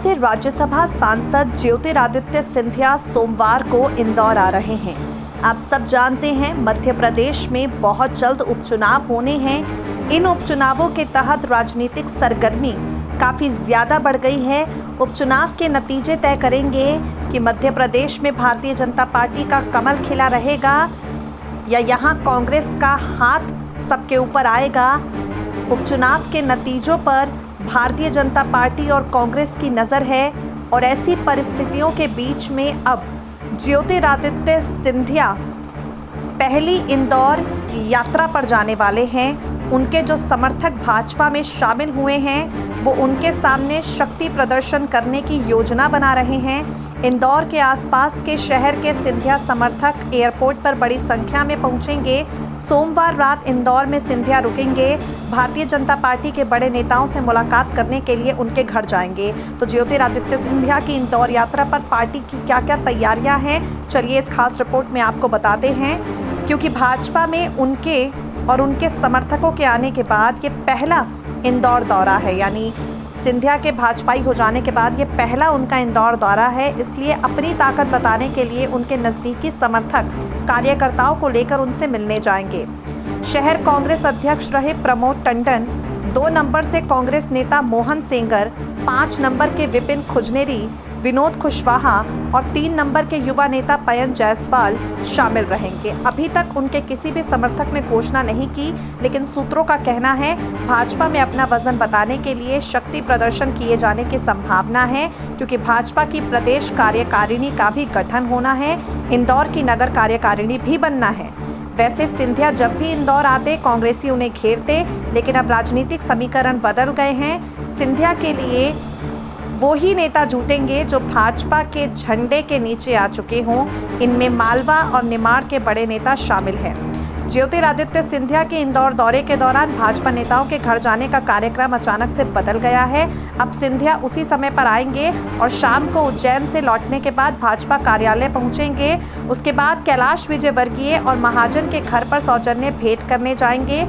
से राज्यसभा सांसद ज्योतिरादित्य सिंधिया सोमवार को इंदौर आ रहे हैं। आप सब जानते हैं मध्य प्रदेश में बहुत जल्द उपचुनाव होने हैं। इन उपचुनावों के तहत राजनीतिक सरगर्मी काफ़ी ज़्यादा बढ़ गई है। उपचुनाव के नतीजे तय करेंगे कि मध्य प्रदेश में भारतीय जनता पार्टी का कमल खिला रहेगा या यहाँ कांग्रेस का हाथ सबके ऊपर आएगा। उपचुनाव के नतीजों पर भारतीय जनता पार्टी और कांग्रेस की नज़र है और ऐसी परिस्थितियों के बीच में अब ज्योतिरादित्य सिंधिया पहली इंदौर यात्रा पर जाने वाले हैं। उनके जो समर्थक भाजपा में शामिल हुए हैं वो उनके सामने शक्ति प्रदर्शन करने की योजना बना रहे हैं। इंदौर के आसपास के शहर के सिंधिया समर्थक एयरपोर्ट पर बड़ी संख्या में पहुंचेंगे। सोमवार रात इंदौर में सिंधिया रुकेंगे। भारतीय जनता पार्टी के बड़े नेताओं से मुलाकात करने के लिए उनके घर जाएंगे। तो ज्योतिरादित्य सिंधिया की इंदौर यात्रा पर पार्टी की क्या क्या तैयारियां हैं, चलिए इस खास रिपोर्ट में आपको बताते हैं। क्योंकि भाजपा में उनके और उनके समर्थकों के आने के बाद ये पहला इंदौर दौरा है, यानी सिंधिया के भाजपाई हो जाने के बाद ये पहला उनका इंदौर दौरा है। इसलिए अपनी ताकत बताने के लिए उनके नज़दीकी समर्थक कार्यकर्ताओं को लेकर उनसे मिलने जाएंगे। शहर कांग्रेस अध्यक्ष रहे प्रमोद टंडन, 2 नंबर से कांग्रेस नेता मोहन सेंगर, 5 नंबर के विपिन खुजनेरी, विनोद कुशवाहा और 3 नंबर के युवा नेता पयन जायसवाल शामिल रहेंगे। अभी तक उनके किसी भी समर्थक ने घोषणा नहीं की, लेकिन सूत्रों का कहना है भाजपा में अपना वजन बताने के लिए शक्ति प्रदर्शन किए जाने की संभावना है, क्योंकि भाजपा की प्रदेश कार्यकारिणी का भी गठन होना है। इंदौर की नगर कार्यकारिणी भी बनना है। वैसे सिंधिया जब भी इंदौर आते कांग्रेसी उन्हें घेरते, लेकिन अब राजनीतिक समीकरण बदल गए हैं। सिंधिया के लिए वो ही नेता जूतेंगे जो भाजपा के झंडे के नीचे आ चुके हों। इनमें मालवा और निमाड़ के बड़े नेता शामिल हैं। ज्योतिरादित्य सिंधिया के इंदौर दौरे के दौरान भाजपा नेताओं के घर जाने का कार्यक्रम अचानक से बदल गया है। अब सिंधिया उसी समय पर आएंगे और शाम को उज्जैन से लौटने के बाद भाजपा कार्यालय पहुंचेंगे। उसके बाद कैलाश विजयवर्गीय और महाजन के घर पर सौजन्य भेंट करने जाएंगे।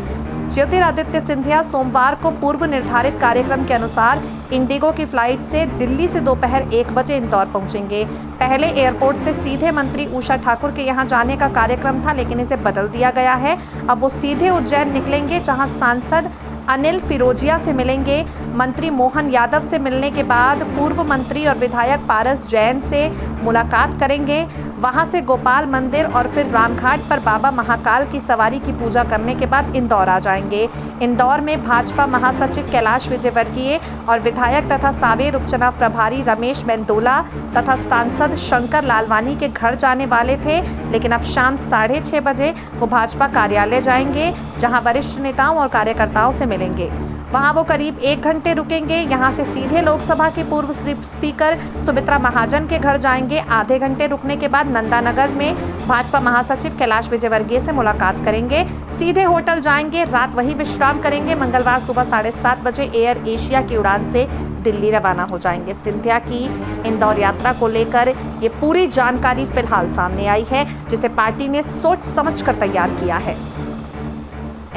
ज्योतिरादित्य सिंधिया सोमवार को पूर्व निर्धारित कार्यक्रम के अनुसार इंडिगो की फ्लाइट से दिल्ली से दोपहर 1 बजे इंदौर पहुंचेंगे। पहले एयरपोर्ट से सीधे मंत्री उषा ठाकुर के यहां जाने का कार्यक्रम था, लेकिन इसे बदल दिया गया है। अब वो सीधे उज्जैन निकलेंगे, जहां सांसद अनिल फिरोजिया से मिलेंगे। मंत्री मोहन यादव से मिलने के बाद पूर्व मंत्री और विधायक पारस जैन से मुलाकात करेंगे। वहां से गोपाल मंदिर और फिर रामघाट पर बाबा महाकाल की सवारी की पूजा करने के बाद इंदौर आ जाएंगे। इंदौर में भाजपा महासचिव कैलाश विजयवर्गीय और विधायक तथा सावेर उपचुनाव प्रभारी रमेश मेंदोला तथा सांसद शंकर लालवानी के घर जाने वाले थे, लेकिन अब शाम 6:30 बजे वो भाजपा कार्यालय जाएंगे, जहां वरिष्ठ नेताओं और कार्यकर्ताओं से मिलेंगे। वहां वो करीब 1 घंटे रुकेंगे। यहां से सीधे लोकसभा के पूर्व स्पीकर सुमित्रा महाजन के घर जाएंगे। आधे घंटे रुकने के बाद नंदानगर में भाजपा महासचिव कैलाश विजयवर्गीय से मुलाकात करेंगे। सीधे होटल जाएंगे, रात वही विश्राम करेंगे। मंगलवार सुबह 7:30 बजे एयर एशिया की उड़ान से दिल्ली रवाना हो जाएंगे। सिंधिया की इंदौर यात्रा को लेकर ये पूरी जानकारी फिलहाल सामने आई है, जिसे पार्टी ने सोच समझ कर तैयार किया है।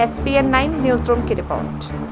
SPN 9 न्यूज़ रूम की रिपोर्ट।